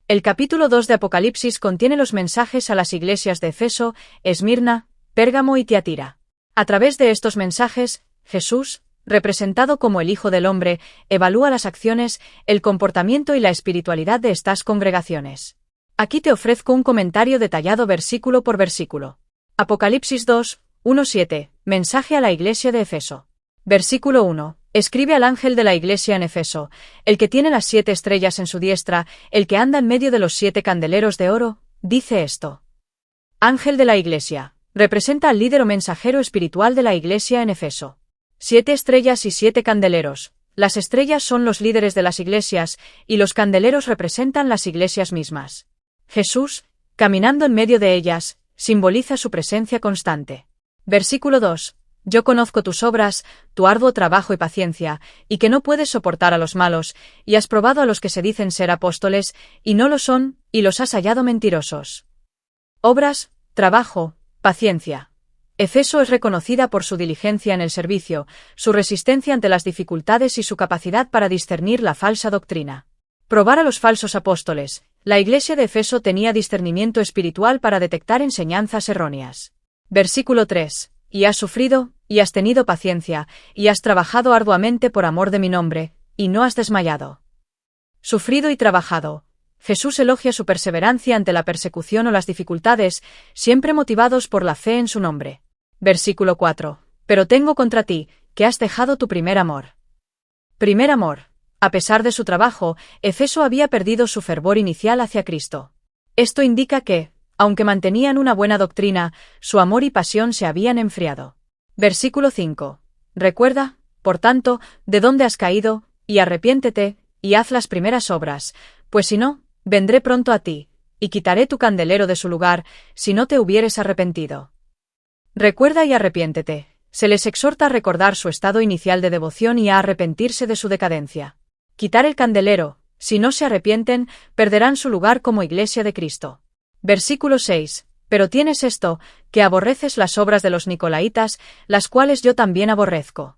El capítulo 2 de Apocalipsis contiene los mensajes a las iglesias de Efeso, Esmirna, Pérgamo y Tiatira. A través de estos mensajes, Jesús, representado como el Hijo del Hombre, evalúa las acciones, el comportamiento y la espiritualidad de estas congregaciones. Aquí te ofrezco un comentario detallado versículo por versículo. Apocalipsis 2, 1-7, mensaje a la iglesia de Efeso. Versículo 1. Escribe al ángel de la iglesia en Efeso, el que tiene las 7 estrellas en su diestra, el que anda en medio de los 7 candeleros de oro, dice esto. Ángel de la iglesia. Representa al líder o mensajero espiritual de la iglesia en Efeso. 7 estrellas y 7 candeleros. Las estrellas son los líderes de las iglesias, y los candeleros representan las iglesias mismas. Jesús, caminando en medio de ellas, simboliza su presencia constante. Versículo 2. Yo conozco tus obras, tu arduo trabajo y paciencia, y que no puedes soportar a los malos, y has probado a los que se dicen ser apóstoles, y no lo son, y los has hallado mentirosos. Obras, trabajo, paciencia. Efeso es reconocida por su diligencia en el servicio, su resistencia ante las dificultades y su capacidad para discernir la falsa doctrina. Probar a los falsos apóstoles. La iglesia de Efeso tenía discernimiento espiritual para detectar enseñanzas erróneas. Versículo 3. Y has sufrido, y has tenido paciencia, y has trabajado arduamente por amor de mi nombre, y no has desmayado. Sufrido y trabajado. Jesús elogia su perseverancia ante la persecución o las dificultades, siempre motivados por la fe en su nombre. Versículo 4. Pero tengo contra ti, que has dejado tu primer amor. Primer amor. A pesar de su trabajo, Efeso había perdido su fervor inicial hacia Cristo. Esto indica que, aunque mantenían una buena doctrina, su amor y pasión se habían enfriado. Versículo 5. Recuerda, por tanto, de dónde has caído, y arrepiéntete, y haz las primeras obras, pues si no, vendré pronto a ti, y quitaré tu candelero de su lugar, si no te hubieres arrepentido. Recuerda y arrepiéntete. Se les exhorta a recordar su estado inicial de devoción y a arrepentirse de su decadencia. Quitar el candelero, si no se arrepienten, perderán su lugar como iglesia de Cristo. Versículo 6. Pero tienes esto, que aborreces las obras de los nicolaitas, las cuales yo también aborrezco.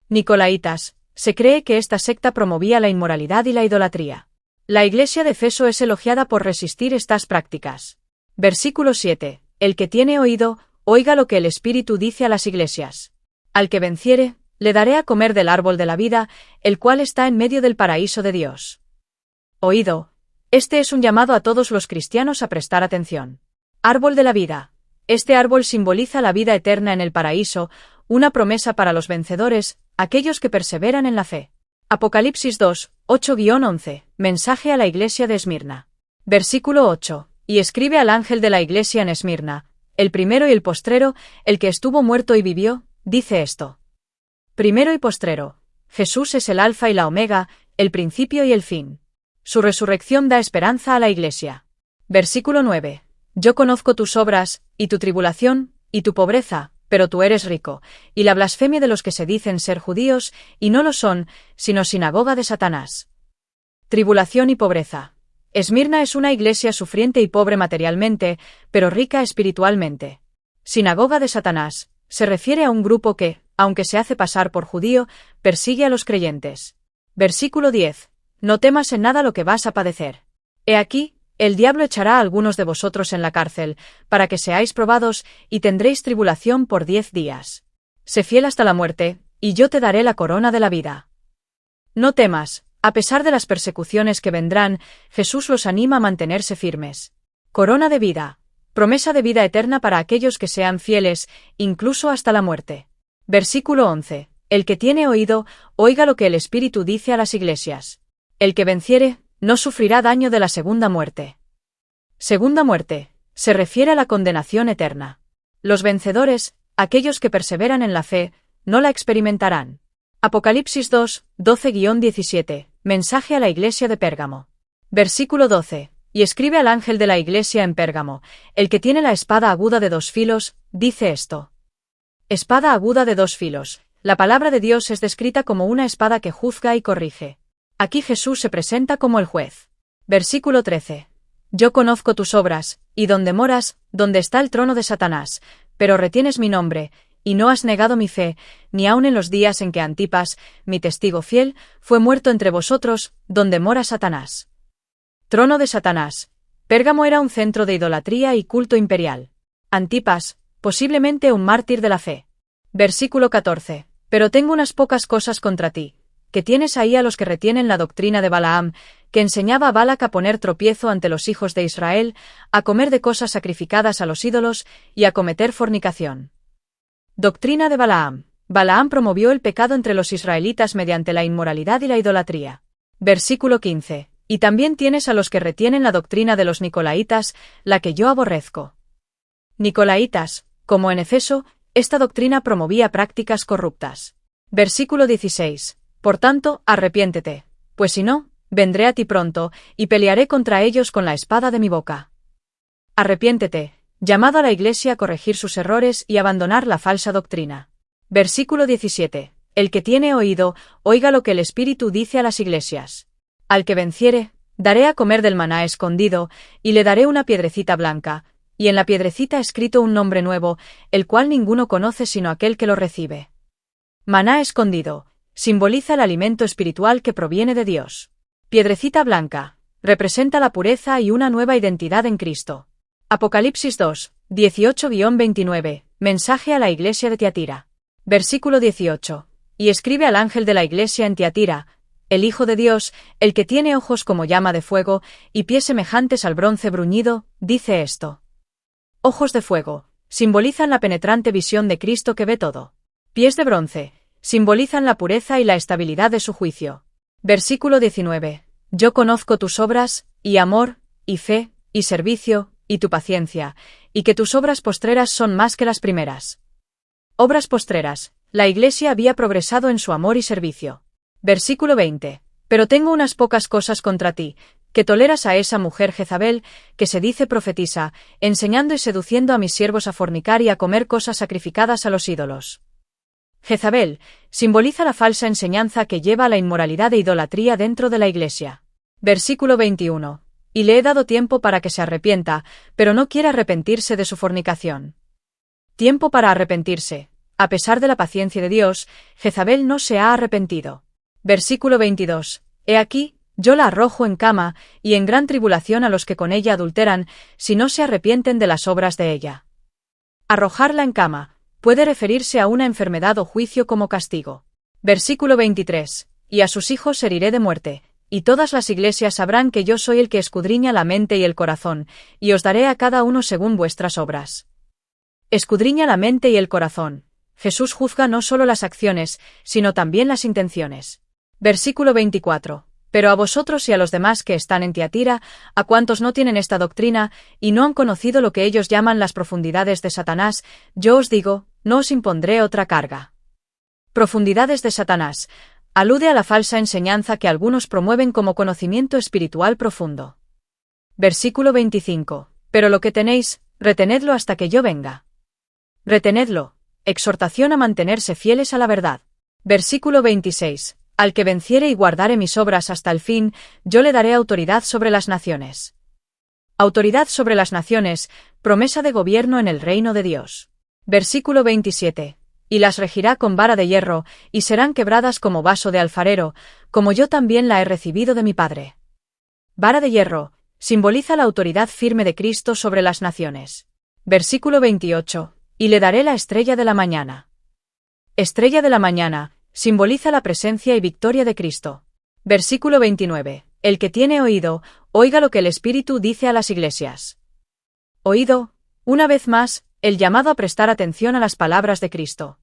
Nicolaitas. Se cree que esta secta promovía la inmoralidad y la idolatría. La iglesia de Efeso es elogiada por resistir estas prácticas. Versículo 7. El que tiene oído, oiga lo que el Espíritu dice a las iglesias. Al que venciere, le daré a comer del árbol de la vida, el cual está en medio del paraíso de Dios. Oído. Este es un llamado a todos los cristianos a prestar atención. Árbol de la vida. Este árbol simboliza la vida eterna en el paraíso, una promesa para los vencedores, aquellos que perseveran en la fe. Apocalipsis 2, 8-11, mensaje a la iglesia de Esmirna. Versículo 8. Y escribe al ángel de la iglesia en Esmirna, el primero y el postrero, el que estuvo muerto y vivió, dice esto. Primero y postrero. Jesús es el alfa y la omega, el principio y el fin. Su resurrección da esperanza a la iglesia. Versículo 9. Yo conozco tus obras, y tu tribulación, y tu pobreza, pero tú eres rico, y la blasfemia de los que se dicen ser judíos, y no lo son, sino sinagoga de Satanás. Tribulación y pobreza. Esmirna es una iglesia sufriente y pobre materialmente, pero rica espiritualmente. Sinagoga de Satanás. Se refiere a un grupo que, aunque se hace pasar por judío, persigue a los creyentes. Versículo 10. No temas en nada lo que vas a padecer. He aquí, el diablo echará a algunos de vosotros en la cárcel, para que seáis probados, y tendréis tribulación por 10 días. Sé fiel hasta la muerte, y yo te daré la corona de la vida. No temas, a pesar de las persecuciones que vendrán, Jesús los anima a mantenerse firmes. Corona de vida. Promesa de vida eterna para aquellos que sean fieles, incluso hasta la muerte. Versículo 11. El que tiene oído, oiga lo que el Espíritu dice a las iglesias. El que venciere, no sufrirá daño de la segunda muerte. Segunda muerte. Se refiere a la condenación eterna. Los vencedores, aquellos que perseveran en la fe, no la experimentarán. Apocalipsis 2, 12-17, mensaje a la iglesia de Pérgamo. Versículo 12. Y escribe al ángel de la iglesia en Pérgamo, el que tiene la espada aguda de 2 filos, dice esto. Espada aguda de 2 filos. La palabra de Dios es descrita como una espada que juzga y corrige. Aquí Jesús se presenta como el juez. Versículo 13. Yo conozco tus obras, y donde moras, donde está el trono de Satanás, pero retienes mi nombre, y no has negado mi fe, ni aun en los días en que Antipas, mi testigo fiel, fue muerto entre vosotros, donde mora Satanás. trono de Satanás. Pérgamo era un centro de idolatría y culto imperial. Antipas, posiblemente un mártir de la fe. Versículo 14. Pero tengo unas pocas cosas contra ti, que tienes ahí a los que retienen la doctrina de Balaam, que enseñaba a Balac a poner tropiezo ante los hijos de Israel, a comer de cosas sacrificadas a los ídolos y a cometer fornicación. Doctrina de Balaam. Balaam promovió el pecado entre los israelitas mediante la inmoralidad y la idolatría. Versículo 15. Y también tienes a los que retienen la doctrina de los nicolaitas, la que yo aborrezco. Nicolaitas, como en Efeso, esta doctrina promovía prácticas corruptas. Versículo 16. Por tanto, arrepiéntete, pues si no, vendré a ti pronto, y pelearé contra ellos con la espada de mi boca. Arrepiéntete, llamado a la Iglesia a corregir sus errores y abandonar la falsa doctrina. Versículo 17. El que tiene oído, oiga lo que el Espíritu dice a las iglesias. Al que venciere, daré a comer del maná escondido, y le daré una piedrecita blanca, y en la piedrecita escrito un nombre nuevo, el cual ninguno conoce sino aquel que lo recibe. Maná escondido simboliza el alimento espiritual que proviene de Dios. Piedrecita blanca representa la pureza y una nueva identidad en Cristo. Apocalipsis 2, 18-29, mensaje a la iglesia de Tiatira. Versículo 18. Y escribe al ángel de la iglesia en Tiatira, el Hijo de Dios, el que tiene ojos como llama de fuego, y pies semejantes al bronce bruñido, dice esto. Ojos de fuego simbolizan la penetrante visión de Cristo que ve todo. Pies de bronce simbolizan la pureza y la estabilidad de su juicio. Versículo 19. Yo conozco tus obras, y amor, y fe, y servicio, y tu paciencia, y que tus obras postreras son más que las primeras. Obras postreras. La Iglesia había progresado en su amor y servicio. Versículo 20. Pero tengo unas pocas cosas contra ti, que toleras a esa mujer Jezabel, que se dice profetisa, enseñando y seduciendo a mis siervos a fornicar y a comer cosas sacrificadas a los ídolos. Jezabel simboliza la falsa enseñanza que lleva a la inmoralidad e idolatría dentro de la Iglesia. Versículo 21. Y le he dado tiempo para que se arrepienta, pero no quiere arrepentirse de su fornicación. Tiempo para arrepentirse. A pesar de la paciencia de Dios, Jezabel no se ha arrepentido. Versículo 22. He aquí, yo la arrojo en cama, y en gran tribulación a los que con ella adulteran, si no se arrepienten de las obras de ella. Arrojarla en cama puede referirse a una enfermedad o juicio como castigo. Versículo 23. Y a sus hijos heriré de muerte, y todas las iglesias sabrán que yo soy el que escudriña la mente y el corazón, y os daré a cada uno según vuestras obras. Escudriña la mente y el corazón. Jesús juzga no solo las acciones, sino también las intenciones. Versículo 24. Pero a vosotros y a los demás que están en Tiatira, a cuantos no tienen esta doctrina, y no han conocido lo que ellos llaman las profundidades de Satanás, yo os digo, no os impondré otra carga. Profundidades de Satanás. Alude a la falsa enseñanza que algunos promueven como conocimiento espiritual profundo. Versículo 25. Pero lo que tenéis, retenedlo hasta que yo venga. Retenedlo. Exhortación a mantenerse fieles a la verdad. Versículo 26. Al que venciere y guardare mis obras hasta el fin, yo le daré autoridad sobre las naciones. Autoridad sobre las naciones, promesa de gobierno en el reino de Dios. Versículo 27. Y las regirá con vara de hierro, y serán quebradas como vaso de alfarero, como yo también la he recibido de mi Padre. Vara de hierro simboliza la autoridad firme de Cristo sobre las naciones. Versículo 28. Y le daré la estrella de la mañana. Estrella de la mañana simboliza la presencia y victoria de Cristo. Versículo 29. El que tiene oído, oiga lo que el Espíritu dice a las iglesias. Oído, una vez más, el llamado a prestar atención a las palabras de Cristo.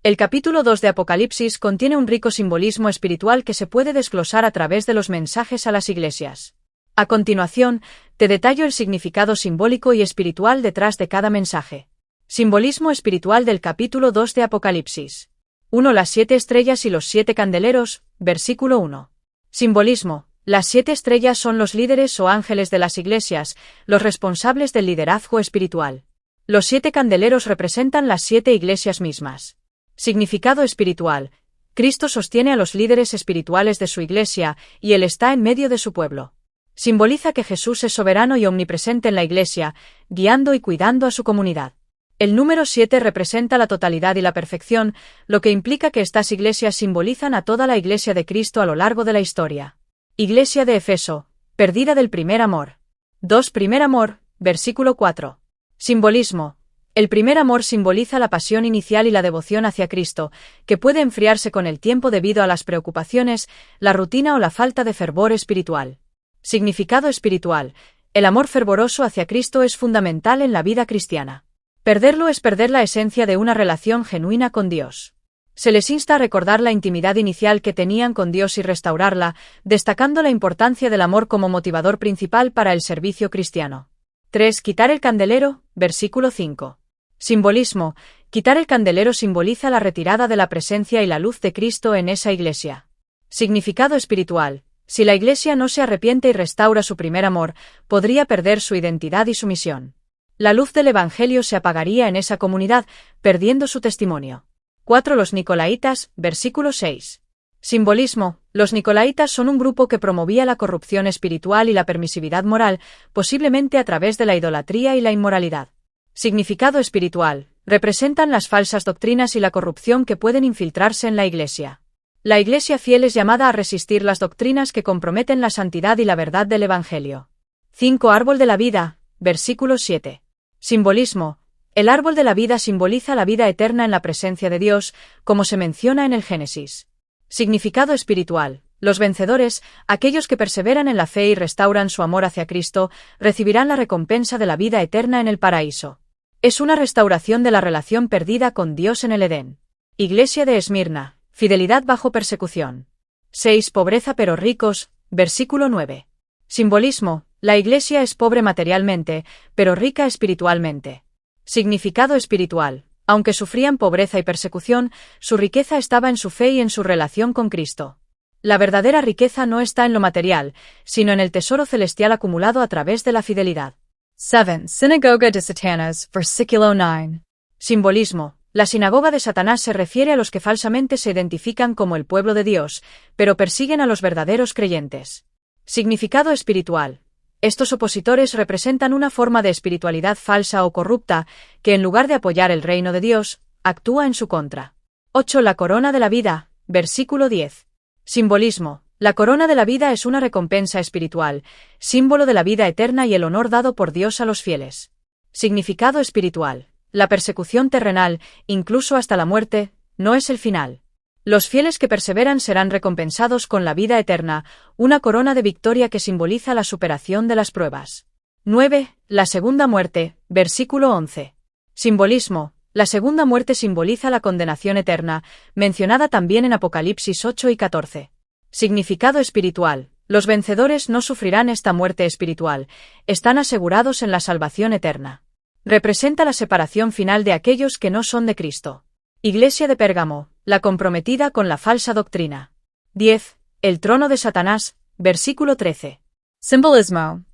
El capítulo 2 de Apocalipsis contiene un rico simbolismo espiritual que se puede desglosar a través de los mensajes a las iglesias. A continuación, te detallo el significado simbólico y espiritual detrás de cada mensaje. Simbolismo espiritual del capítulo 2 de Apocalipsis. 1. Las 7 estrellas y los 7 candeleros, versículo 1. Simbolismo. Las 7 estrellas son los líderes o ángeles de las iglesias, los responsables del liderazgo espiritual. Los 7 candeleros representan las 7 iglesias mismas. Significado espiritual. Cristo sostiene a los líderes espirituales de su iglesia, y Él está en medio de su pueblo. Simboliza que Jesús es soberano y omnipresente en la iglesia, guiando y cuidando a su comunidad. El número 7 representa la totalidad y la perfección, lo que implica que estas iglesias simbolizan a toda la iglesia de Cristo a lo largo de la historia. Iglesia de Efeso. perdida del primer amor. 2. Primer amor, versículo 4. Simbolismo. El primer amor simboliza la pasión inicial y la devoción hacia Cristo, que puede enfriarse con el tiempo debido a las preocupaciones, la rutina o la falta de fervor espiritual. Significado espiritual. El amor fervoroso hacia Cristo es fundamental en la vida cristiana. Perderlo es perder la esencia de una relación genuina con Dios. Se les insta a recordar la intimidad inicial que tenían con Dios y restaurarla, destacando la importancia del amor como motivador principal para el servicio cristiano. 3. Quitar el candelero, versículo 5. Simbolismo. Quitar el candelero simboliza la retirada de la presencia y la luz de Cristo en esa iglesia. Significado espiritual. Si la iglesia no se arrepiente y restaura su primer amor, podría perder su identidad y su misión. La luz del Evangelio se apagaría en esa comunidad, perdiendo su testimonio. 4. Los Nicolaitas, versículo 6. Simbolismo. Los Nicolaitas son un grupo que promovía la corrupción espiritual y la permisividad moral, posiblemente a través de la idolatría y la inmoralidad. Significado espiritual. Representan las falsas doctrinas y la corrupción que pueden infiltrarse en la iglesia. La iglesia fiel es llamada a resistir las doctrinas que comprometen la santidad y la verdad del Evangelio. 5. Árbol de la vida, versículo 7. Simbolismo. El árbol de la vida simboliza la vida eterna en la presencia de Dios, como se menciona en el Génesis. Significado espiritual. Los vencedores, aquellos que perseveran en la fe y restauran su amor hacia Cristo, recibirán la recompensa de la vida eterna en el paraíso. Es una restauración de la relación perdida con Dios en el Edén. Iglesia de Esmirna. Fidelidad bajo persecución. 6. Pobreza pero ricos, versículo 9. Simbolismo. La iglesia es pobre materialmente, pero rica espiritualmente. Significado espiritual. Aunque sufrían pobreza y persecución, su riqueza estaba en su fe y en su relación con Cristo. La verdadera riqueza no está en lo material, sino en el tesoro celestial acumulado a través de la fidelidad. 7. Sinagoga de Satanás, versículo 9. Simbolismo. La sinagoga de Satanás se refiere a los que falsamente se identifican como el pueblo de Dios, pero persiguen a los verdaderos creyentes. Significado espiritual. Estos opositores representan una forma de espiritualidad falsa o corrupta que, en lugar de apoyar el reino de Dios, actúa en su contra. 8. La corona de la vida, versículo 10. Simbolismo. La corona de la vida es una recompensa espiritual, símbolo de la vida eterna y el honor dado por Dios a los fieles. Significado espiritual. La persecución terrenal, incluso hasta la muerte, no es el final. Los fieles que perseveran serán recompensados con la vida eterna, una corona de victoria que simboliza la superación de las pruebas. 9. La segunda muerte, versículo 11. Simbolismo. La segunda muerte simboliza la condenación eterna, mencionada también en Apocalipsis 8 y 14. Significado espiritual. Los vencedores no sufrirán esta muerte espiritual, están asegurados en la salvación eterna. Representa la separación final de aquellos que no son de Cristo. Iglesia de Pérgamo, la comprometida con la falsa doctrina. 10. El trono de Satanás, versículo 13. Simbolismo.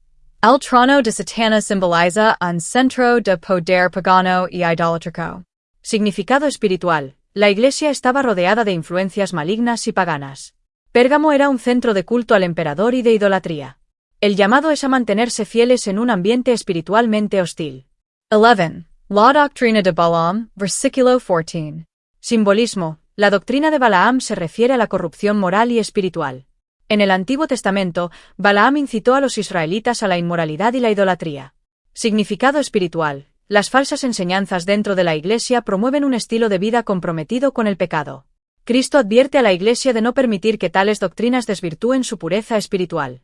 El trono de Satanás simboliza un centro de poder pagano y idolátrico. Significado espiritual. La iglesia estaba rodeada de influencias malignas y paganas. Pérgamo era un centro de culto al emperador y de idolatría. El llamado es a mantenerse fieles en un ambiente espiritualmente hostil. 11. La doctrina de Balaam, versículo 14. Simbolismo. La doctrina de Balaam se refiere a la corrupción moral y espiritual. En el Antiguo Testamento, Balaam incitó a los israelitas a la inmoralidad y la idolatría. Significado espiritual. Las falsas enseñanzas dentro de la Iglesia promueven un estilo de vida comprometido con el pecado. Cristo advierte a la Iglesia de no permitir que tales doctrinas desvirtúen su pureza espiritual.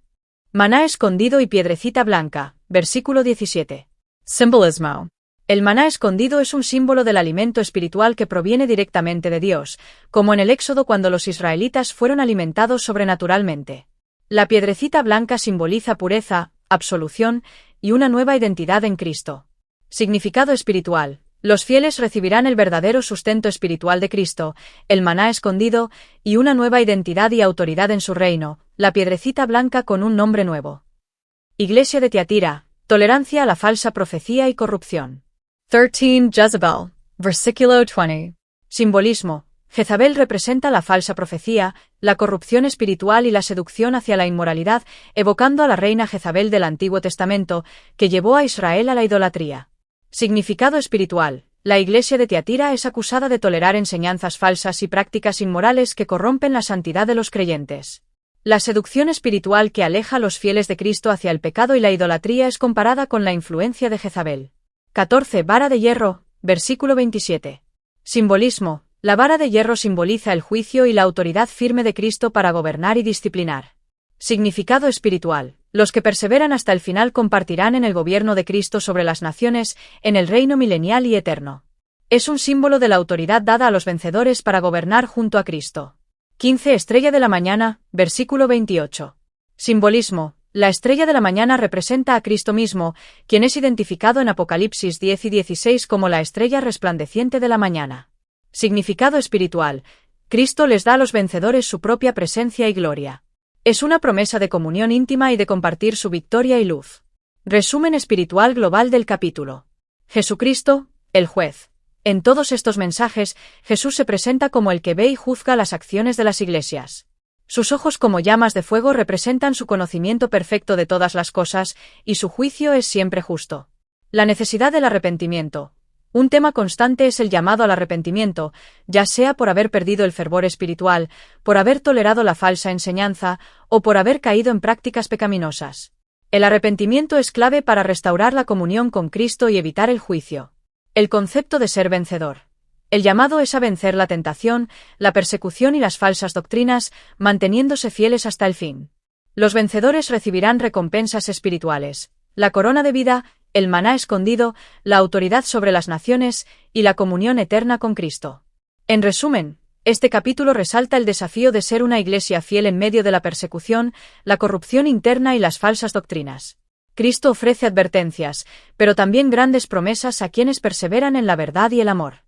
Maná escondido y piedrecita blanca, versículo 17. Simbolismo. El maná escondido es un símbolo del alimento espiritual que proviene directamente de Dios, como en el Éxodo cuando los israelitas fueron alimentados sobrenaturalmente. La piedrecita blanca simboliza pureza, absolución y una nueva identidad en Cristo. Significado espiritual. Los fieles recibirán el verdadero sustento espiritual de Cristo, el maná escondido y una nueva identidad y autoridad en su reino, la piedrecita blanca con un nombre nuevo. Iglesia de Tiatira. Tolerancia a la falsa profecía y corrupción. 13. Jezebel, versículo 20. Simbolismo. Jezabel representa la falsa profecía, la corrupción espiritual y la seducción hacia la inmoralidad, evocando a la reina Jezabel del Antiguo Testamento, que llevó a Israel a la idolatría. Significado espiritual. La iglesia de Tiatira es acusada de tolerar enseñanzas falsas y prácticas inmorales que corrompen la santidad de los creyentes. La seducción espiritual que aleja a los fieles de Cristo hacia el pecado y la idolatría es comparada con la influencia de Jezabel. 14. Vara de hierro, versículo 27. Simbolismo. La vara de hierro simboliza el juicio y la autoridad firme de Cristo para gobernar y disciplinar. Significado espiritual. Los que perseveran hasta el final compartirán en el gobierno de Cristo sobre las naciones, en el reino milenial y eterno. Es un símbolo de la autoridad dada a los vencedores para gobernar junto a Cristo. 15. Estrella de la mañana, versículo 28. Simbolismo. La estrella de la mañana representa a Cristo mismo, quien es identificado en Apocalipsis 10 y 16 como la estrella resplandeciente de la mañana. Significado espiritual. Cristo les da a los vencedores su propia presencia y gloria. Es una promesa de comunión íntima y de compartir su victoria y luz. Resumen espiritual global del capítulo. Jesucristo, el juez. En todos estos mensajes, Jesús se presenta como el que ve y juzga las acciones de las iglesias. Sus ojos como llamas de fuego representan su conocimiento perfecto de todas las cosas, y su juicio es siempre justo. La necesidad del arrepentimiento. Un tema constante es el llamado al arrepentimiento, ya sea por haber perdido el fervor espiritual, por haber tolerado la falsa enseñanza, o por haber caído en prácticas pecaminosas. El arrepentimiento es clave para restaurar la comunión con Cristo y evitar el juicio. El concepto de ser vencedor. El llamado es a vencer la tentación, la persecución y las falsas doctrinas, manteniéndose fieles hasta el fin. Los vencedores recibirán recompensas espirituales, la corona de vida, el maná escondido, la autoridad sobre las naciones y la comunión eterna con Cristo. En resumen, este capítulo resalta el desafío de ser una iglesia fiel en medio de la persecución, la corrupción interna y las falsas doctrinas. Cristo ofrece advertencias, pero también grandes promesas a quienes perseveran en la verdad y el amor.